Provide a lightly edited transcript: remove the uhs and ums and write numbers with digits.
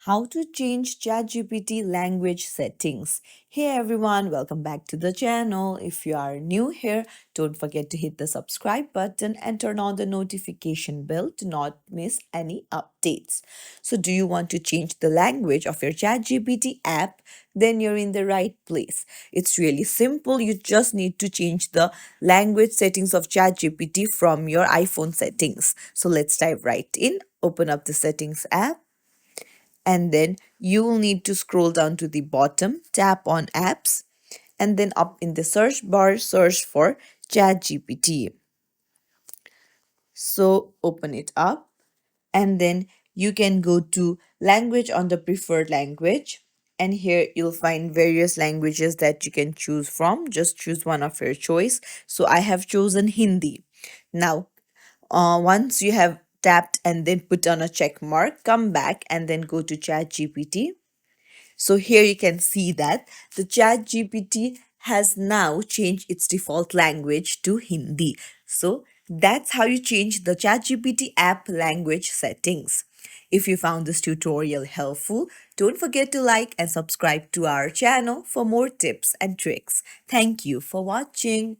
How to change ChatGPT language settings. Hey everyone, welcome back to the channel. If you are new here, don't forget to hit the subscribe button and turn on the notification bell to not miss any updates. So, do you want to change the language of your ChatGPT app? Then you're in the right place. It's really simple. You just need to change the language settings of ChatGPT from your iPhone settings. So, let's dive right in. Open up the settings app, and then you will need to scroll down to the bottom, tap on apps, and then up in the search bar search for ChatGPT. So open it up, and then you can go to language on the preferred language, and here you'll find various languages that you can choose from. Just choose one of your choice. So I have chosen Hindi. Now once you have tapped and then put on a check mark, come back and then go to ChatGPT. So here you can see that the Chat GPT has now changed its default language to Hindi. So that's how you change the Chat GPT app language settings. If you found this tutorial helpful, don't forget to like and subscribe to our channel for more tips and tricks. Thank you for watching.